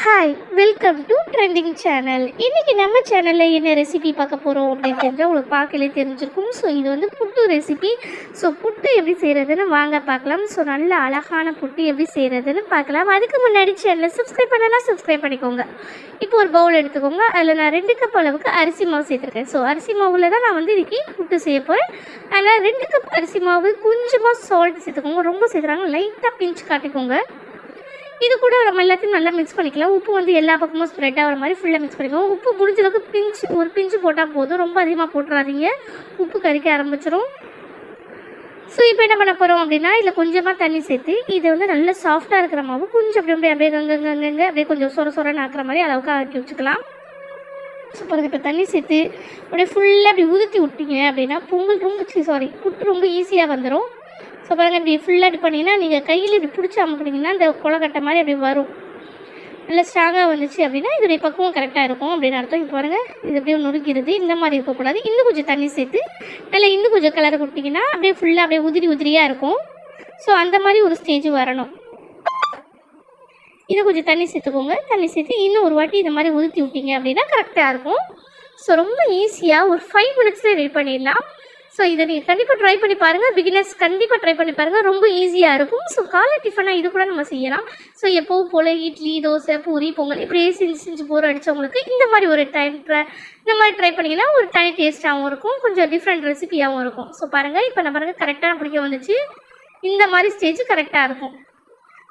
Hi, welcome to trending channel. இன்றைக்கி நம்ம சேனலில் என்ன ரெசிபி பார்க்க போகிறோம் அப்படின்னு உங்களுக்கு பார்க்கலே தெரிஞ்சிருக்கும். ஸோ இது வந்து புட்டு ரெசிபி. ஸோ புட்டு எப்படி செய்கிறதுன்னு வாங்க பார்க்கலாம். ஸோ நல்ல அழகான புட்டு எப்படி செய்கிறதுன்னு பார்க்கலாம். அதுக்கு முன்னாடி சேனலை சப்ஸ்கிரைப் பண்ணலாம், சப்ஸ்கிரைப் பண்ணிக்கோங்க. இப்போ ஒரு பவுல் எடுத்துக்கோங்க. அதில் நான் 2 கப் அளவுக்கு அரிசி மாவு சேர்த்துருக்கேன். ஸோ அரிசி மாவில் தான் நான் வந்து இன்றைக்கி புட்டு செய்ய போகிறேன். அதனால் 2 கப் அரிசி மாவு, கொஞ்சமாக சால்ட் சேர்த்துக்கோங்க. ரொம்ப சேர்த்துறாங்க, லைட்டாக பிஞ்சு காட்டிக்கோங்க. இது கூட நம்ம எல்லாத்தையும் நல்லா மிக்ஸ் பண்ணிக்கலாம். உப்பு வந்து எல்லா பக்கமும் ஸ்ப்ரெட் ஆகிற மாதிரி ஃபுல்லாக மிக்ஸ் பண்ணிக்கோங்க. உப்பு முடிஞ்சளவுக்கு ஒரு பிஞ்சு போட்டால் போதும், ரொம்ப அதிகமாக போட்டுறாதீங்க, உப்பு கறிக்க ஆரம்பிச்சிடும். ஸோ இப்போ என்ன பண்ண போகிறோம் அப்படின்னா, இதில் கொஞ்சமாக தண்ணி சேர்த்து இது வந்து நல்லா சாஃப்டாக இருக்கிற மாவு கொஞ்சம் அப்படியே கங்கங்க அப்படியே கொஞ்சம் சொரன்னு ஆக்குற மாதிரி அளவுக்கு ஆக்கி வச்சுக்கலாம். சூப்பர். இப்போ தண்ணி சேர்த்து அப்படியே ஃபுல்லாக அப்படி உதுத்தி விட்டீங்க அப்படின்னா புட்டு ரொம்ப ஈஸியாக வந்துடும். ஸோ பாருங்கள், இப்படி ஃபுல்லாக இது பண்ணிங்கன்னா நீங்கள் கையில் இப்படி பிடிச்சி அமுக்குனீங்கன்னா இந்த கொலக்கட்டை மாதிரி அப்படி வரும். நல்லா ஸ்ட்ராங்காக வந்துச்சு அப்படின்னா இதோடைய பக்குவம் கரெக்டாக இருக்கும் அப்படின்னு அர்த்தம். இப்போ பாருங்கள், இது அப்படியே நொறுக்கிறது இந்த மாதிரி இருக்கக்கூடாது. இன்னும் கொஞ்சம் தண்ணி சேர்த்து நல்லா இன்னும் கொஞ்சம் கலரை கொடுத்தீங்கன்னா அப்படியே ஃபுல்லாக அப்படியே உதிரியாக இருக்கும். ஸோ அந்த மாதிரி ஒரு ஸ்டேஜ் வரணும். இன்னும் கொஞ்சம் தண்ணி சேர்த்துக்கோங்க. தண்ணி சேர்த்து இன்னும் ஒரு வாட்டி இந்த மாதிரி உதுத்தி விட்டீங்க அப்படின்னா கரெக்டாக இருக்கும். ஸோ ரொம்ப ஈஸியாக ஒரு 5 மினிட்ஸில் ரெடி பண்ணிடலாம். ஸோ இதை நீங்கள் கண்டிப்பாக ட்ரை பண்ணி பாருங்கள். பிகினர்ஸ் கண்டிப்பாக ட்ரை பண்ணி பாருங்கள், ரொம்ப ஈஸியாக இருக்கும். ஸோ காலை டிஃபனாக இது கூட நம்ம செய்யலாம். ஸோ எப்போவும் போல் இட்லி, தோசை, பூரி, பொங்கல் இப்படியே செஞ்சு போர் அடித்தவங்களுக்கு இந்த மாதிரி ஒரு இந்த மாதிரி ட்ரை பண்ணிங்கன்னா ஒரு தனி டேஸ்ட்டாகவும் இருக்கும், கொஞ்சம் டிஃப்ரெண்ட் ரெசிபியாகவும் இருக்கும். ஸோ பாருங்கள், இப்போ நான் பாருங்கள் கரெக்டாக பிடிக்க வந்துச்சு. இந்த மாதிரி ஸ்டேஜ் கரெக்டாக இருக்கும்.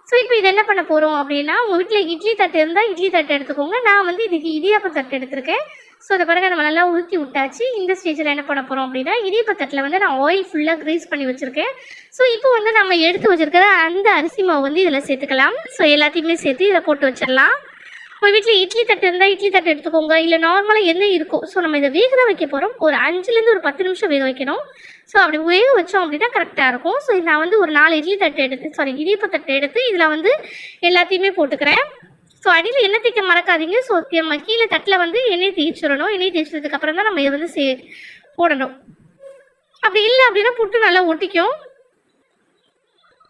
ஸோ இப்போ இது என்ன பண்ண போகிறோம் அப்படின்னா, உங்கள் வீட்டில் இட்லி தட்டு இருந்தால் இட்லி தட்டு எடுத்துக்கோங்க. நான் வந்து இதுக்கு இடியாப்ப தட்டு எடுத்திருக்கேன். ஸோ அதை பாருங்கள், நம்ம நல்லா ஊற்றி விட்டாச்சு. இந்த ஸ்டேஜில் என்ன பண்ண போகிறோம் அப்படின்னா, இடியாப்ப தட்டில் வந்து நான் ஆயில் ஃபுல்லாக க்ரீஸ் பண்ணி வச்சுருக்கேன். ஸோ இப்போ வந்து நம்ம எடுத்து வச்சுருக்கிற அந்த அரிசி மாவு வந்து இதில் சேர்த்துக்கலாம். ஸோ எல்லாத்தையுமே சேர்த்து இதில் போட்டு வச்சிடலாம். உங்கள் வீட்டில் இட்லி தட்டு இருந்தால் இட்லி தட்டு எடுத்துக்கோங்க, இல்லை நார்மலாக என்ன இருக்கும். ஸோ நம்ம இதை வேக தான் வைக்க போகிறோம். ஒரு 5லேருந்து ஒரு 10 நிமிஷம் வேக வைக்கணும். ஸோ அப்படி வேக வச்சோம் அப்படின்னா கரெக்டாக இருக்கும். ஸோ நான் வந்து ஒரு 4 இடியாப்ப தட்டு எடுத்து இதில் வந்து எல்லாத்தையுமே போட்டுக்கிறேன். ஸோ அடியில் எண்ணெய் தேய்க்க மறக்காதீங்க. ஸோ கீழே தட்டில் வந்து எண்ணெய் தேய்ச்சிடணும். எண்ணெய் தேய்ச்சதுக்கப்புறம் தான் நம்ம இதை வந்து போடணும். அப்படி இல்லை அப்படின்னா புட்டு நல்லா ஒட்டிக்கும்.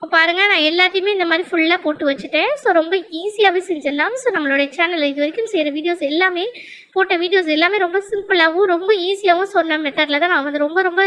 இப்போ பாருங்கள், நான் எல்லாத்தையுமே இந்த மாதிரி ஃபுல்லாக போட்டு வச்சுட்டேன். ஸோ ரொம்ப ஈஸியாகவே செஞ்சிடலாம். ஸோ நம்மளுடைய சேனலில் இது வரைக்கும் செய்கிற வீடியோஸ் எல்லாமே ரொம்ப சிம்பிளாகவும் ரொம்ப ஈஸியாகவும் சொன்ன மெத்தடில் தான் நான் வந்து ரொம்ப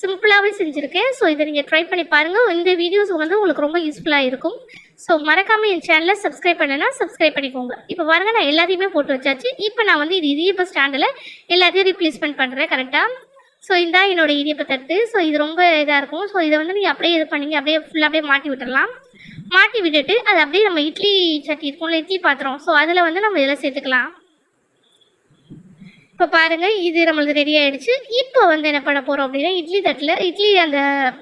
சிம்பிளாகவே செஞ்சுருக்கேன். ஸோ இதை நீங்கள் ட்ரை பண்ணி பாருங்கள். இந்த வீடியோஸ் வந்து உங்களுக்கு ரொம்ப யூஸ்ஃபுல்லாக இருக்கும். ஸோ மறக்காமல் என் சேனலை சப்ஸ்கிரைப் பண்ணனா சப்ஸ்கிரைப் பண்ணிக்கோங்க. இப்போ பாருங்கள், நான் எல்லாத்தையுமே போட்டு வச்சாச்சு. இப்போ நான் வந்து இடியாப்ப ஸ்டாண்டில் எல்லாத்தையும் ரீப்ளேஸ்மெண்ட் பண்ணுறேன் கரெக்டாக. ஸோ இதுதான் என்னோடய இடியாப்ப தட்டு. ஸோ இது ரொம்ப இதாக இருக்கும். ஸோ இதை வந்து நீங்கள் அப்படியே இது பண்ணிங்க, அப்படியே ஃபுல்லாக அப்படியே மாட்டி விட்டுடலாம். மாட்டி விட்டுட்டு அது அப்படியே நம்ம இட்லி சட்டி இருக்கும்ல, இட்லி பாத்திரம், ஸோ அதில் வந்து நம்ம இதில் சேர்த்துக்கலாம். இப்போ பாருங்கள், இது நம்மளுக்கு ரெடி ஆகிடுச்சு. இப்போ வந்து என்ன பண்ண போகிறோம் அப்படின்னா, இட்லி அந்த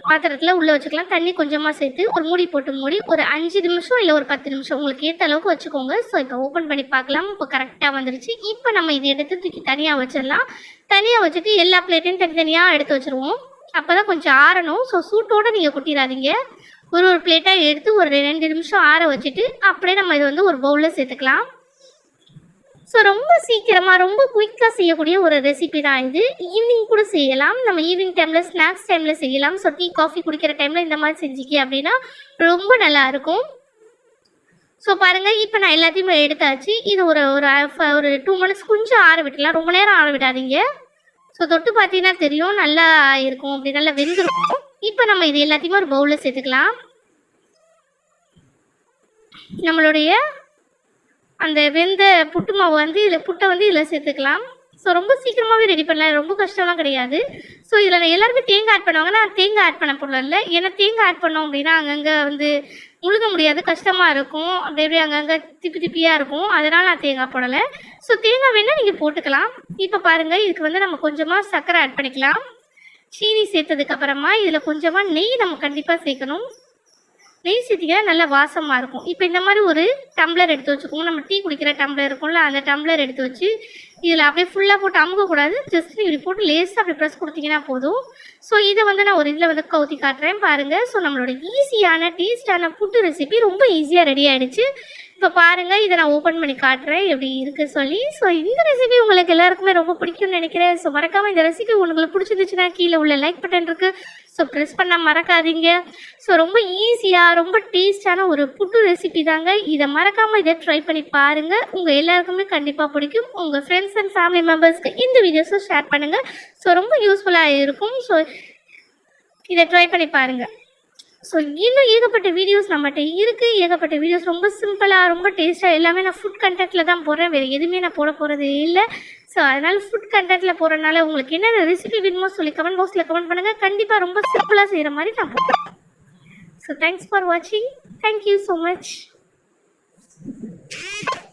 பாத்திரத்தில் உள்ளே வச்சுக்கலாம். தண்ணி கொஞ்சமாக சேர்த்து ஒரு மூடி போட்டு மூடி ஒரு 5 நிமிஷம் இல்லை ஒரு 10 நிமிஷம் உங்களுக்கு ஏற்ற அளவுக்கு வச்சுக்கோங்க. ஸோ இப்போ ஓப்பன் பண்ணி பார்க்கலாம். இப்போ கரெக்டாக வந்துடுச்சு. இப்போ நம்ம இதை எடுத்து தூக்கி தனியாக வச்சிடலாம். தனியாக வச்சுட்டு எல்லா பிளேட்டையும் தனித்தனியாக எடுத்து வச்சுருவோம். அப்போ தான் கொஞ்சம் ஆறணும். ஸோ சூட்டோடு நீங்கள் கொட்டிடாதீங்க. ஒரு பிளேட்டாக எடுத்து ஒரு 2 நிமிஷம் ஆற வச்சுட்டு அப்படியே நம்ம இதை வந்து ஒரு பவுலில் சேர்த்துக்கலாம். ஸோ ரொம்ப சீக்கிரமாக ரொம்ப குயிக்காக செய்யக்கூடிய ஒரு ரெசிபி தான் இது. ஈவினிங் கூட செய்யலாம். நம்ம ஈவினிங் டைமில் ஸ்நாக்ஸ் டைமில் செய்யலாம். ஸோ டீ காஃபி குடிக்கிற டைமில் இந்த மாதிரி செஞ்சுக்கி அப்படின்னா ரொம்ப நல்லாயிருக்கும். ஸோ பாருங்கள், இப்போ நான் எல்லாத்தையுமே எடுத்தாச்சு. இது ஒரு 2 மினிட்ஸ் கொஞ்சம் ஆற விட்டுலாம், ரொம்ப நேரம் ஆற விடாதீங்க. ஸோ தொட்டு பார்த்தீங்கன்னா தெரியும், நல்லா இருக்கும், அப்படி நல்லா வெந்திருக்கும். இப்போ நம்ம இது எல்லாத்தையுமே ஒரு பவுலில் சேர்த்துக்கலாம். நம்மளுடைய அந்த வெந்த புட்டு மாவு வந்து புட்டை வந்து இதில் சேர்த்துக்கலாம். ஸோ ரொம்ப சீக்கிரமாகவே ரெடி பண்ணலாம், ரொம்ப கஷ்டம்லாம் கிடையாது. ஸோ இதில் எல்லாருமே தேங்காய் ஆட் பண்ணுவாங்க. நான் தேங்காய் ஆட் பண்ண போடல. ஏன்னா தேங்காய் ஆட் பண்ணோம் அப்படின்னா அங்கங்கே வந்து முழுக முடியாது, கஷ்டமாக இருக்கும், அப்படியே அங்கங்கே திப்பியாக இருக்கும். அதனால் நான் தேங்காய் போடலை. ஸோ தேங்காய் வேணால் நீங்கள் போட்டுக்கலாம். இப்போ பாருங்கள், இதுக்கு வந்து நம்ம கொஞ்சமாக சர்க்கரை ஆட் பண்ணிக்கலாம். சீனி சேர்த்ததுக்கப்புறமா இதில் கொஞ்சமாக நெய் நம்ம கண்டிப்பாக சேர்க்கணும். நெய் சேர்த்திங்கன்னா நல்லா வாசமாக இருக்கும். இப்போ இந்த மாதிரி ஒரு டம்ளர் எடுத்து வச்சுக்கோங்க. நம்ம டீ குடிக்கிற டம்ளர் இருக்கும்ல, அந்த டம்ளர் எடுத்து வச்சு இதில் அப்படியே ஃபுல்லாக போட்டு அமுக்கக்கூடாது. ஜஸ்ட் இப்படி போட்டு லேஸாக அப்படி ப்ரெஸ் கொடுத்தீங்கன்னா போதும். ஸோ இதை வந்து நான் ஒரு இதில் வந்து கவுத்தி காட்டுறேன் பாருங்கள். ஸோ நம்மளோட ஈஸியான டேஸ்டான புட்டு ரெசிபி ரொம்ப ஈஸியாக ரெடி ஆகிடுச்சு. இப்போ பாருங்கள், இதை நான் ஓப்பன் பண்ணி காட்டுறேன் எப்படி இருக்குது சொல்லி. ஸோ இந்த ரெசிபி உங்களுக்கு எல்லாருக்குமே ரொம்ப பிடிக்கும்னு நினைக்கிறேன். ஸோ மறக்காமல் இந்த ரெசிபி உங்களுக்கு பிடிச்சிருந்துச்சுன்னா கீழே உள்ள லைக் பட்டன் இருக்குது, ஸோ ப்ரெஸ் பண்ண மறக்காதீங்க. ஸோ ரொம்ப ஈஸியாக ரொம்ப டேஸ்டான ஒரு புட்டு ரெசிபி தாங்க. இதை மறக்காமல் இதை ட்ரை பண்ணி பாருங்கள். உங்கள் எல்லாருக்குமே கண்டிப்பாக பிடிக்கும். உங்கள் ஃப்ரெண்ட்ஸ் அண்ட் ஃபேமிலி மெம்பர்ஸ்க்கு இந்த வீடியோஸை ஷேர் பண்ணுங்கள். ஸோ ரொம்ப யூஸ்ஃபுல்லாக இருக்கும். ஸோ இதை ட்ரை பண்ணி பாருங்கள். ஸோ இன்னும் ஏகப்பட்ட வீடியோஸ் நம்மகிட்ட இருக்குது. ஏகப்பட்ட வீடியோஸ் ரொம்ப சிம்பிளாக ரொம்ப டேஸ்ட்டாக எல்லாமே நான் ஃபுட் கண்டென்ட்டில் தான் போடுறேன். வேறு எதுவுமே நான் போட போகிறது இல்லை. ஸோ அதனால் ஃபுட் கண்டென்ட்டில் போடுறதுனால உங்களுக்கு என்னென்ன ரெசிபி வேணுமோ சொல்லி கமெண்ட் பாக்ஸில் கமெண்ட் பண்ணுங்கள். கண்டிப்பாக ரொம்ப சிம்பிளாக செய்கிற மாதிரி நான் போடுறேன். ஸோ தேங்க்ஸ் ஃபார் வாட்சிங். Thank you so much.